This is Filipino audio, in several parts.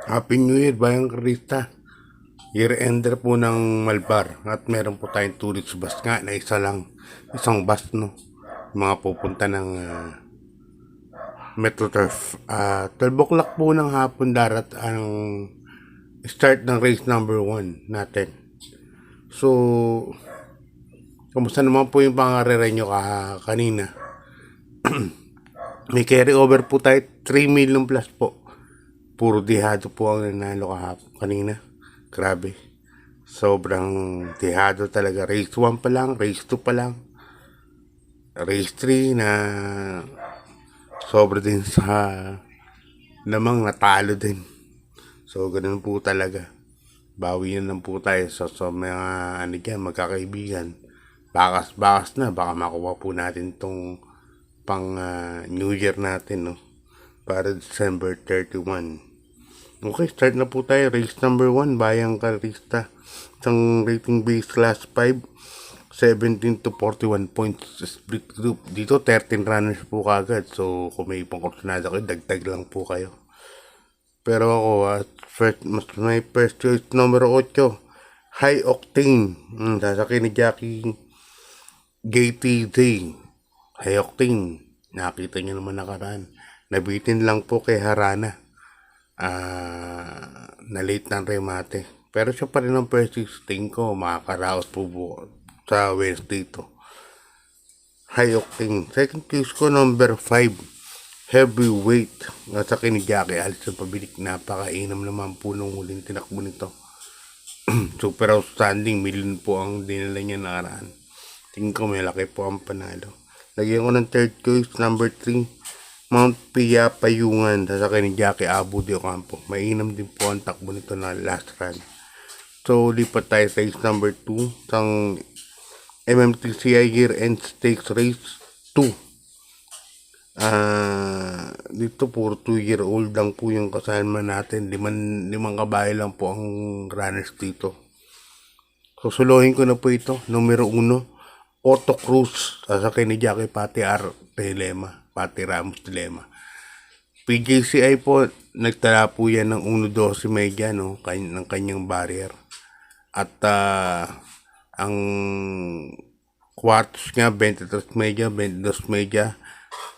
Happy New Year, Bayang Krista. Year-ender po ng Malbar. At meron po tayong tourist bus nga na isa lang. Isang bus, no? Mga pupunta ng Metro Turf. 12 o'clock po ng hapon darat ang start ng race number 1 natin. So, kamusta naman po yung pangarera nyo kanina? May carry over po tayo 3 million plus po. Puro dihado po ang nanalo kahapon kanina. Grabe. Sobrang dihado talaga. Race 1 pa lang, race 2 pa lang. Race 3 na sobra din sa namang natalo din. So, ganun po talaga. Bawi na lang po tayo sa mga magkakaibigan. Bakas-bakas na, baka makuha po natin tong pang New Year natin, no? Para December 31. Okay, start na po tayo. Race number 1, Bayang Karista. Isang rating base class 5, 17 to 41 points split group. Dito 13 runners po kagad. So kung may pangkursunada kayo, dagdag lang po kayo. Pero ako, may first choice numero 8, High Octane. Sasakay ni Jackie JTJ. High Octane. Nakita niyo naman nakaraan. Nabitin lang po kay Harana. Na late ng remate. Pero siya pa rin ang first 16 ko. Makakaraos po sa Wednesday to. High Octane. Second case ko, number 5. Heavyweight. Nasa ni Jackie Alison Pabilik. Napakainam naman po nung huling tinakbo nito. Super outstanding. Million po ang dinala niya nakaraan. Tingin ko may laki po ang panalo. Lagyan ko ng third choice, number 3. Mount Pia Payungan. Sasakay ni Jackie Abu de Ocampo. Mainam din po ang takbo nito na last run. So, lipat tayo sa race number 2. Isang MMTCI Year End Stakes Race 2. Dito puro 2-year-old lang po yung kasama natin. Limang kabayo lang po ang runners dito. Susuluhin ko na po ito. Numero 1, Otto Cruz. Sasakay ni Jackie Pati Ramos Dilema. PJCI po, nagtala po yan ng 1.12 media, no, ng kanyang barrier. At ang quarters nga, 23 media, 22 media,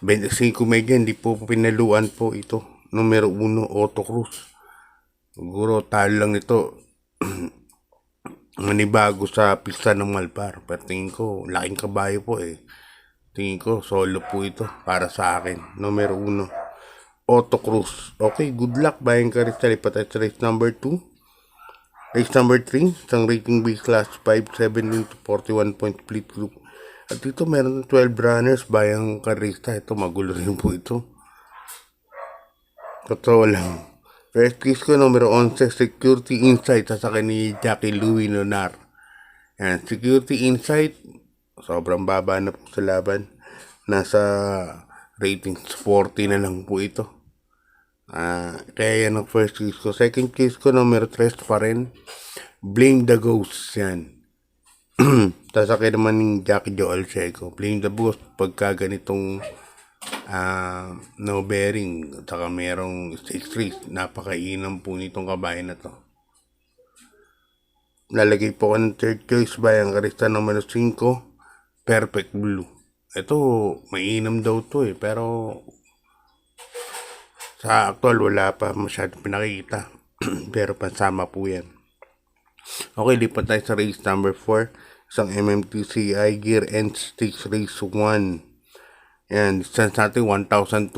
25 media, hindi po pinaluan po ito. Numero 1, Otto Cruz. Siguro talo lang ito. Manibago sa pista ng Malbar. Pero tingin ko, laking kabayo po eh. Tingin ko, solo po ito para sa akin. Numero 1, Otto Cruz. Okay, good luck. Bayang Karista. Lipat tayo sa race number 2. Race number 3, isang rating base class 5, 17 to 41 point split group. At dito meron 12 runners. Bayang Karista. Ito, magulo rin po ito. Totoo lang. First case ko, numero 11, Security Insight. Sasakay ni Jackie Louie Nonar. Yan, Security Insight. Sobrang baba na po sa laban. Nasa ratings 40 na lang po ito. Kaya yan ang first case ko. Second case ko, numero 3 pa rin. Blame the Ghost. Yan. Sasakay naman ni Jackie Joel Seco. Blame the Ghost pagka ganitong no bearing. At saka merong 6-3. Napakainam po nitong kabayan na to. Lalagay po ko ng third choice, Bayang Karista numero 5. Perfect Blue. Ito, mainam daw to eh. Pero sa actual, wala pa masyadong pinakikita. Pero pansama po yan. Okay, lipat tayo sa race number 4. Isang MMTCI Gear End Stakes Race 1. Yan, distance natin 1,200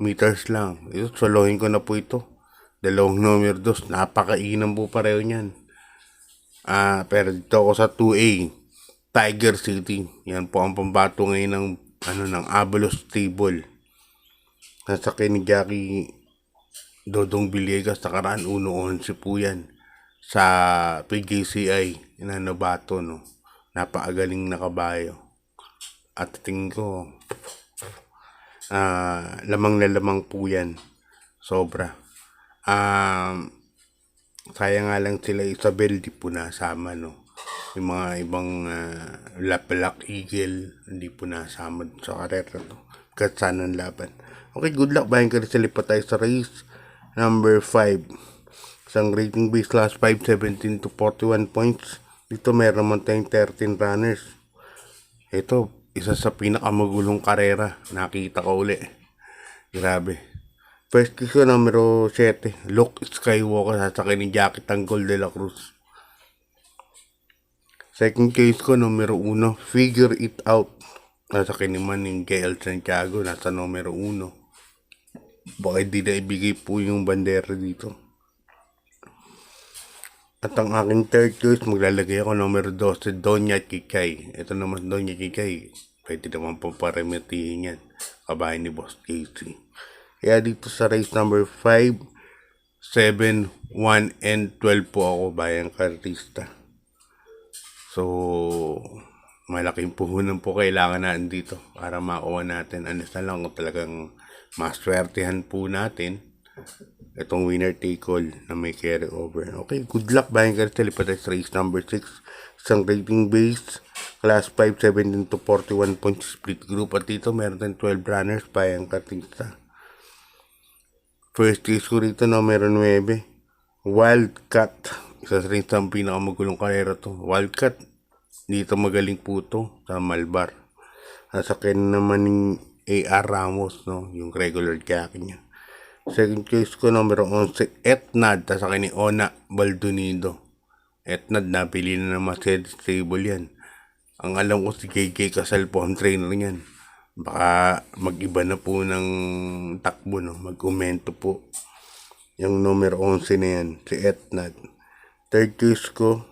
meters lang. Ito, solohin ko na po ito. Dalawang numero 2. Napakainam po pareho niyan. Pero dito ako sa 2A. Tiger City. Yan po ang pambato ngayon ng Abalos Stable. Nasakay ni Jackie Dodong Villegas nakaraan 1-11 po yan sa PGCI na nabato, no. Napakagaling na kabayo. At tingin ko lamang na lamang po yan. Sobra. Kaya nga lang sila Isabel di po nasama, no. Yung mga ibang Black Eagle hindi po nasama sa karera to. Katsanan laban. Okay, good luck. Bayan ka rin sa lipat tayo sa race number 5. Isang rating base last 5, 17 to 41 points. Dito meron naman tayong 13 runners. Ito, isa sa pinakamagulong karera. Nakita ko uli. Grabe. First case ko, numero 7. Luke Skywalker, sasakay ni Jackie Tanggol de la Cruz. Second case ko, numero 1. Figure It Out. Nasakay naman ni Gael Santiago, nasa numero 1. Baka hindi na ibigay po yung bandera dito. At ang aking third choice, maglalagay ako numero 12, Doña Kikay. Ito naman Doña Kikay. Pwede naman po paramitihin yan. Kabahay ni Boss Casey. Kaya dito sa race number 5, 7, 1, and 12 po ako bayang kartista. So, malaking puhunan po kailangan natin dito para makuha natin. Ano na lang kung talagang maswertehan po natin itong winner take all na may carry over. Okay, good luck bayang kartista. Lipat sa race number 6. Isang rating base, class 5, 17 to 41 points split group. At dito meron tayong 12 runners bayang kartista. First case ko rito numero 9, Wildcat. Isa sa rin sa pinakamagulong karera to. Wildcat, dito magaling po to sa Malbar. Nasakyan naman ng A.R. Ramos, no? Yung regular jockey niya. Second case ko numero 11, Etnad. Nasakyan ni Ona Baldonido. Etnad, napili na ng Mercedes Stable yan. Ang alam ko si KK Casal po ang trainer niyan. Baka mag-iba na po ng takbo, no? Mag-umento po. Yung numero 11 na yan, si Etnad. Third case ko,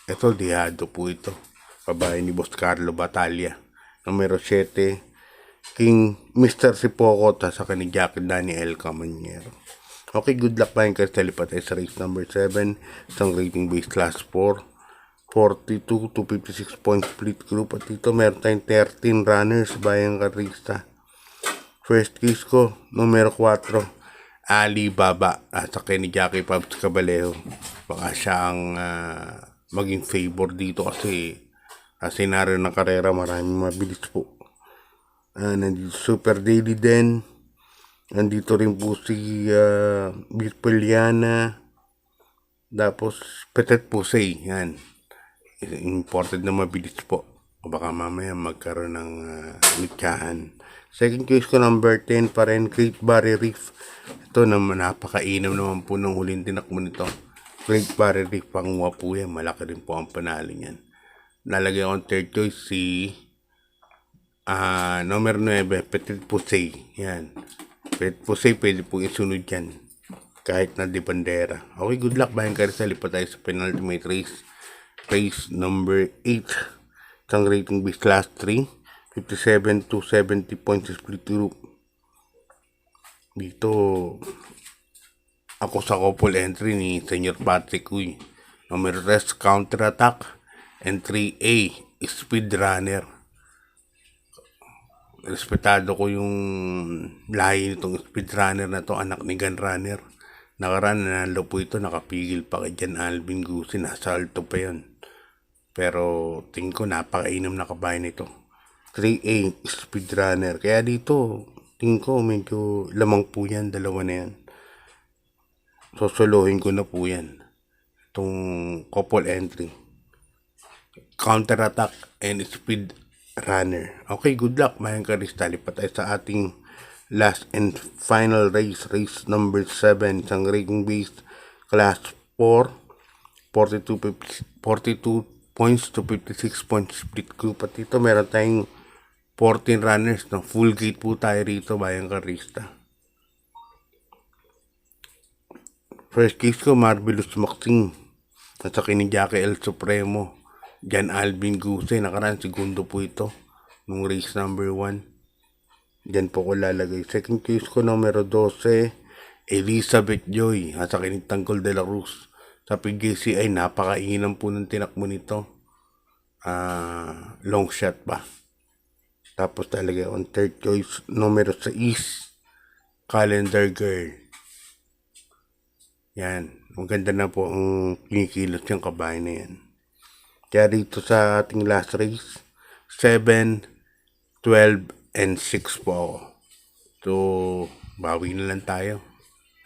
ito, Diado po ito. Babae ni Boss Carlo Batalla. Numero 7, King Mr. Sipoco, sa ni Jackie Daniel Camanero. Okay, good luck pa yung kasalipat sa race number 7. Isang rating base class 4. 42 to 56 point split group. At dito meron tayong 13 runners bayang karista. First case ko, numero 4, Alibaba. Sa ni Jackie Pabs Cabalejo. Baka siya ang maging favor dito kasi senaryo ng karera maraming mabilis po. Nandito Super Daily din. Nandito rin po si Bispiliana. Tapos Petit Pusey. Yan. Imported na mabilis po. O baka mamaya magkaroon ng mityahan. Second case ko number 10 pa rin, Great Barrier Reef. Ito naman, napakainam naman po ng huling tinakbo nito. Great Barrier Reef, panguha po yan. Malaki rin po ang panalo niyan. Nalagay akong third choice si number 9, Petit Pusey. Yan. Petit Pusey, pwede po isunod yan. Kahit na di bandera. Okay, good luck. Bayan ka rin sa lipat tayo sa penultimate race. Race number 8. Isang rating base class 3. 57 to 70 points split group. Dito, ako sa couple entry ni Senior Patrick Uy. Number 3, Counter Attack. And 3A, Speed Runner. Respetado ko yung lahi nitong Speed Runner na to, anak ni Gun Runner. Nakaraan, nanalo po ito, nakapigil pa kay Jan Alvin Gusin, nasa alto pa yun. Pero tingin ko napakainam na kabayan nito. 3A, Speed Runner. Kaya dito, tingin ko medyo lamang po yan, dalawa na yan. Sosolohin ko na po yan. Itong couple entry. Counter Attack and Speed Runner. Okay, good luck mga karista. Lipat tayo sa ating last and final race. Race number 7. Isang rating base class 4. 42 points to 56 points split group. At dito meron tayong 14 runners. No? Full gate po tayo rito bayang karista. First case ko, Marvelous Maxine. At sa ni Jackie El Supremo. Jan Alvin Guse, nakaraan segundo po ito nung race number 1. Diyan po ko lalagay. Second case ko numero 12, Elizabeth Joy, sa Tanggol de la Cruz. Sa PGC ay napakainam po ng tinakbo nito. Long shot pa. Tapos talaga on third choice numero 6, Calendar Girl. Yan, maganda na po ang kinikilos yung kabahay na yan. Kaya dito sa ating last race, 7, 12, and 6 po ako. So, bawi na lang tayo.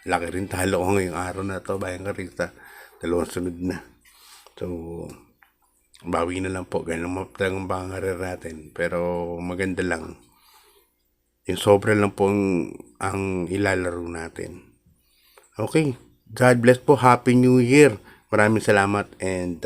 Laki rin talo ko ngayong araw na to, Bayang Karista. Dalawang sunod na. So, bawi na lang po. Ganun mo talagang pangarir natin. Pero maganda lang. Yung sobra lang po ang ilalaro natin. Okay. God bless po. Happy New Year. Maraming salamat and